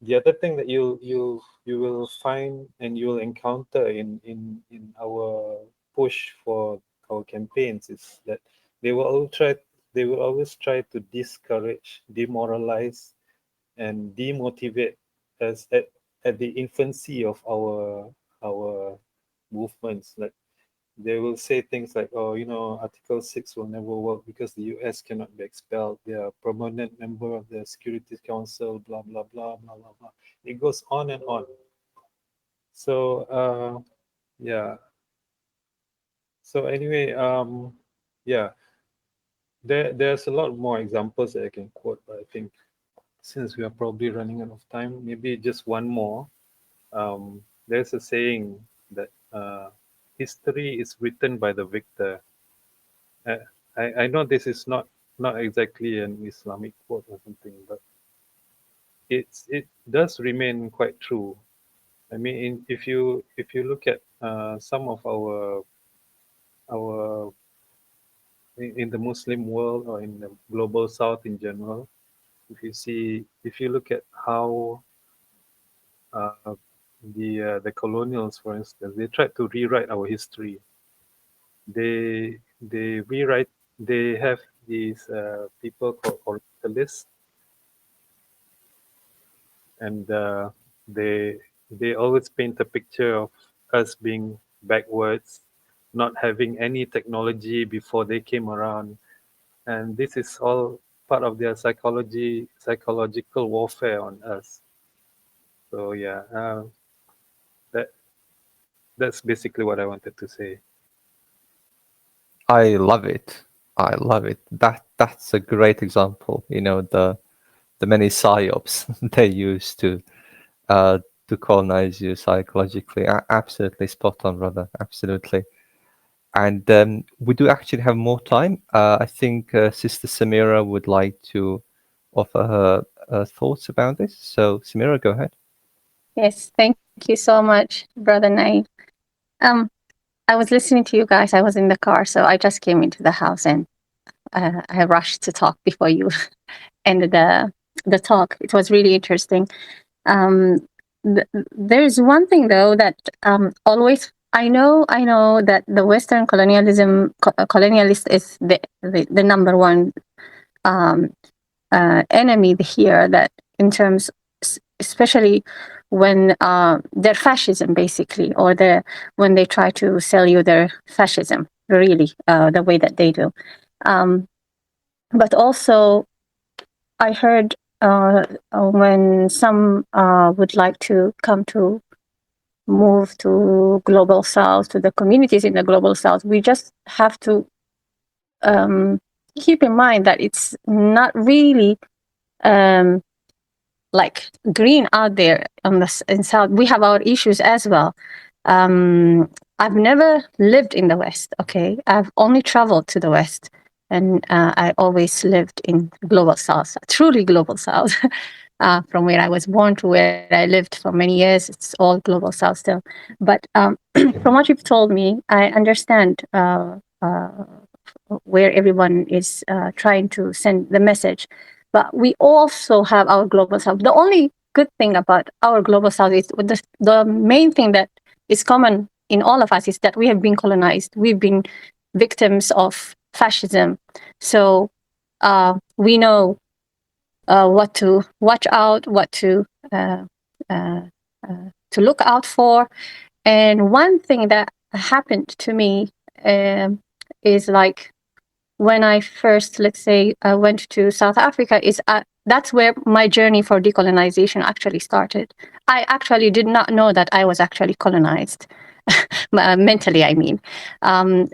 the other thing that you will find and you will encounter in our push for our campaigns is that they will always try to discourage, demoralize, and demotivate us at the infancy of our movements. Like they will say things like, oh, Article 6 will never work because the US cannot be expelled. They are a permanent member of the Security Council, blah, blah, blah, blah, blah, blah. It goes on and on. So, yeah. So anyway, there's a lot more examples that I can quote, but I think since we are probably running out of time, maybe just one more. There's a saying that history is written by the victor. I know this is not exactly an Islamic quote or something, but it does remain quite true. I mean, if you look at some of our in the Muslim world or in the global South in general, if you look at how the colonials, for instance, they tried to rewrite our history. They rewrite. They have these people called orientalists, and they always paint a picture of us being backwards, not having any technology before they came around, and this is all part of their psychological warfare on us. So yeah, that's basically what I wanted to say. I love it. I love it. That's a great example. The many psyops they use to colonize you psychologically. Absolutely spot on, brother. Absolutely. And we do actually have more time. I think Sister Samira would like to offer her thoughts about this. So, Samira, go ahead. Yes, thank you so much, Brother Naif. I was listening to you guys. I was in the car, so I just came into the house and I rushed to talk before you ended the talk. It was really interesting. There's one thing though that always I know that the Western colonialist is the number one enemy here. That in terms, especially when their fascism, basically, or when they try to sell you their fascism, really, the way that they do. But also, I heard when some would like to move to global south, to the communities in the global south, we just have to keep in mind that it's not really like green out there in south. We have our issues as well. I've never lived in the West, okay? I've only traveled to the West, and I always lived in global south, truly global south. From where I was born to where I lived for many years, it's all global south still. But from what you've told me, I understand where everyone is trying to send the message. But we also have our global south. The only good thing about our global south is the main thing that is common in all of us is that we have been colonized. We've been victims of fascism. So we know what to watch out, what to look out for. And one thing that happened to me is like when I first, let's say, went to South Africa, is that's where my journey for decolonization actually started. I actually did not know that I was actually colonized. Mentally, I mean.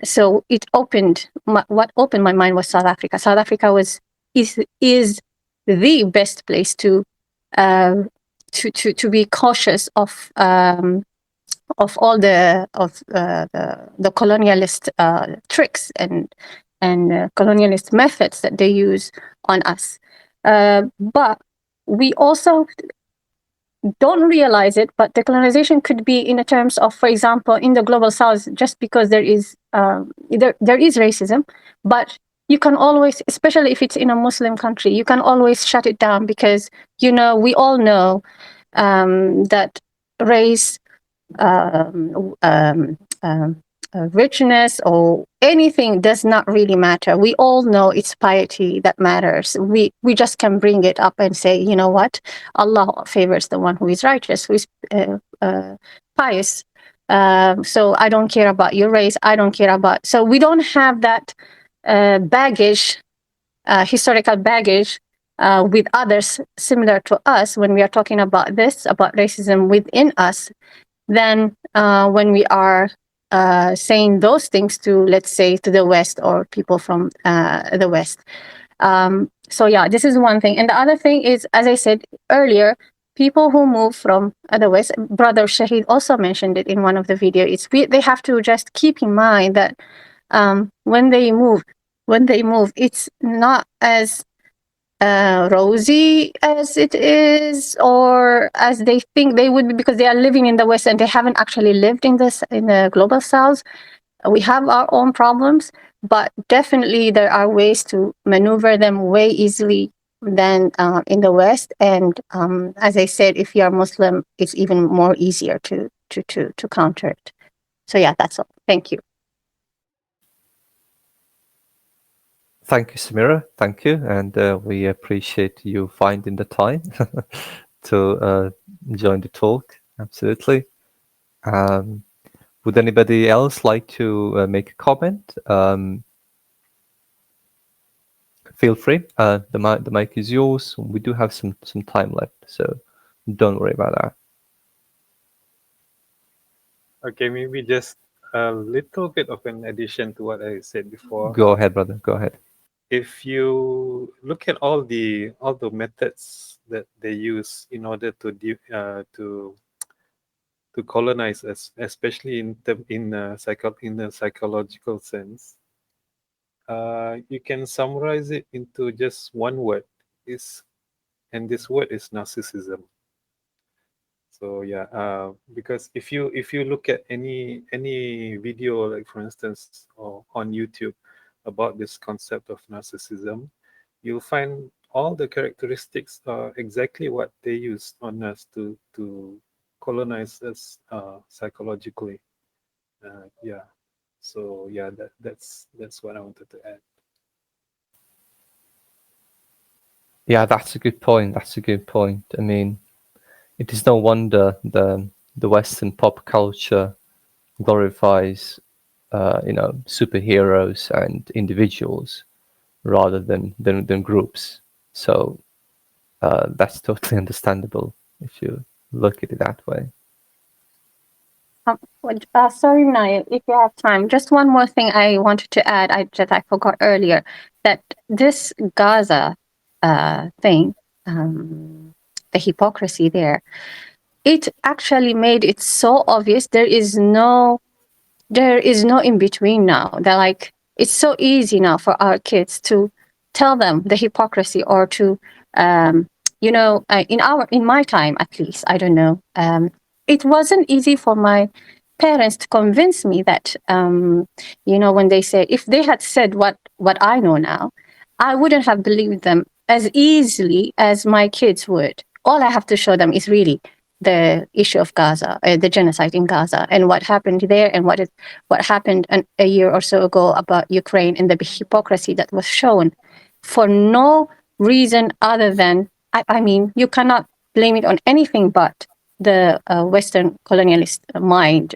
So it opened, what opened my mind was South Africa. South Africa is the best place to be cautious of all the colonialist tricks and colonialist methods that they use on us. But we also don't realize it, but decolonization could be in the terms of, for example, in the global south, just because there is racism, but you can always, especially if it's in a Muslim country, you can always shut it down because, we all know that race, richness or anything does not really matter. We all know it's piety that matters. We just can bring it up and say, you know what, Allah favors the one who is righteous, who is pious. So I don't care about your race. I don't care about. So we don't have that baggage, historical baggage with others similar to us when we are talking about this, about racism within us. Then when we are saying those things to, let's say, to the West or people from the West. So yeah, this is one thing. And the other thing is, as I said earlier, people who move from the West, Brother Shahid also mentioned it in one of the videos, they have to just keep in mind that when they move, it's not as rosy as it is, or as they think they would be, because they are living in the West and they haven't actually lived in the global South. We have our own problems, but definitely there are ways to maneuver them way easily than in the West. And as I said, if you are Muslim, it's even more easier to counter it. So yeah, that's all. Thank you. Thank you, Samira. Thank you. And we appreciate you finding the time to join the talk. Absolutely. Would anybody else like to make a comment? Feel free. The mic is yours. We do have some time left, so don't worry about that. Okay, maybe just a little bit of an addition to what I said before. Go ahead, brother. Go ahead. If you look at all the methods that they use in order to colonize us, especially in the psychological sense, you can summarize it into just one word, and this word is narcissism. So yeah, because if you look at any video, like for instance, or on YouTube, about this concept of narcissism, you'll find all the characteristics are exactly what they use on us to colonize us psychologically. Yeah. So yeah, that's what I wanted to add. Yeah, that's a good point. That's a good point. I mean, it is no wonder the Western pop culture glorifies superheroes and individuals rather than groups. So that's totally understandable if you look at it that way. Sorry, Nail, if you have time, just one more thing I wanted to add that I forgot earlier, that this Gaza thing, the hypocrisy there, it actually made it so obvious. There is no in between now. They're like, it's so easy now for our kids to tell them the hypocrisy, or to in my time, at least, I don't know, it wasn't easy for my parents to convince me that when they say, if they had said what I know now, I wouldn't have believed them as easily as my kids would. All I have to show them is really the issue of Gaza, the genocide in Gaza, and what happened there, and what happened a year or so ago about Ukraine, and the hypocrisy that was shown for no reason other than, I mean, you cannot blame it on anything but the Western colonialist mind,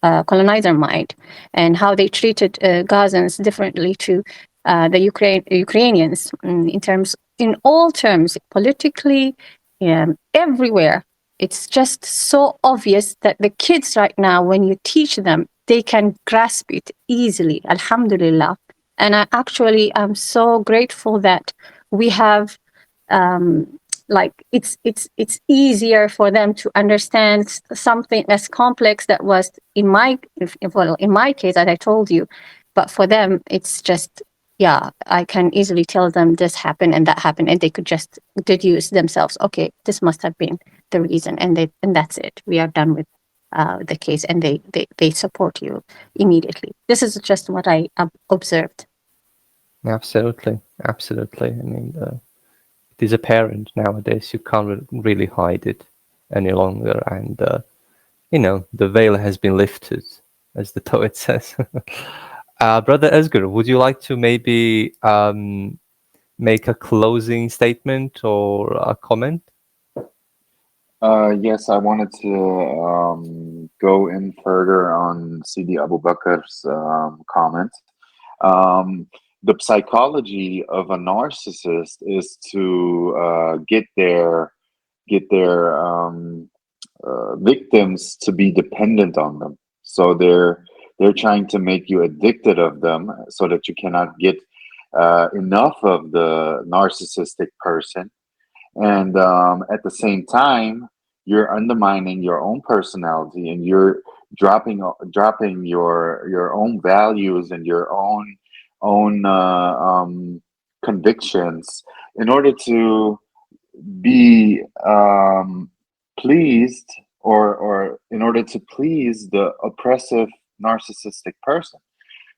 colonizer mind, and how they treated Gazans differently to the Ukrainians in all terms, politically, everywhere. It's just so obvious that the kids right now, when you teach them, they can grasp it easily. Alhamdulillah. And I actually am so grateful that we have like it's easier for them to understand something as complex that was in my case, as I told you, but for them it's just, yeah, I can easily tell them this happened and that happened, and they could just deduce themselves, okay, this must have been the reason, and that's it. We are done with the case, and they support you immediately. This is just what I observed. Absolutely. I mean, it is apparent nowadays. You can't really hide it any longer, and the veil has been lifted, as the poet says. Brother Oezguer, would you like to maybe make a closing statement or a comment? Yes, I wanted to go in further on Sidi Abu Bakr's comment. The psychology of a narcissist is to get their victims to be dependent on them. So they're trying to make you addicted of them, so that you cannot get enough of the narcissistic person. And at the same time, you're undermining your own personality, and you're dropping your own values and your own convictions in order to be pleased, or in order to please the oppressive narcissistic person.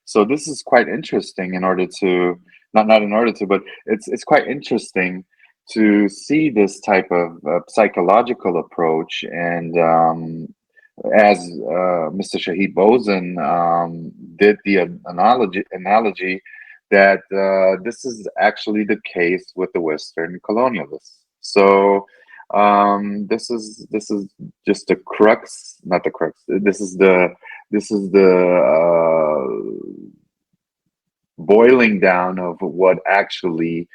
So this is quite interesting. In order to not in order to, but it's quite interesting to see this type of psychological approach. And as Mr. Shahid Bozen did the analogy that this is actually the case with the Western colonialists. So this is just the crux, not the crux. This is the boiling down of what actually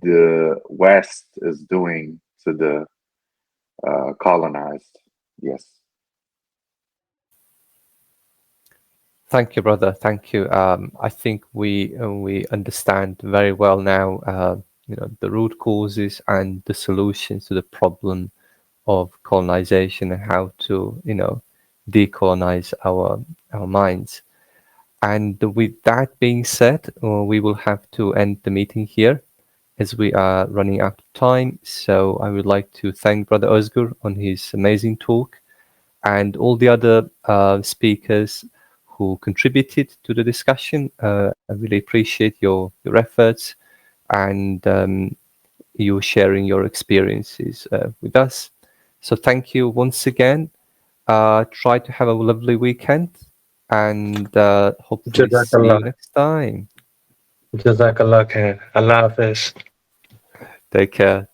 the West is doing to the colonized. Yes. Thank you, brother. Thank you. I think we understand very well now, the root causes and the solutions to the problem of colonization, and how to, decolonize our minds. And with that being said, we will have to end the meeting here, as we are running out of time. So I would like to thank Brother Oezguer on his amazing talk, and all the other speakers who contributed to the discussion. I really appreciate your efforts, and you sharing your experiences with us. So thank you once again. Try to have a lovely weekend, and hopefully see you Jazakallah. next time. Jazakallah Khair. Allah Hafiz. Take care.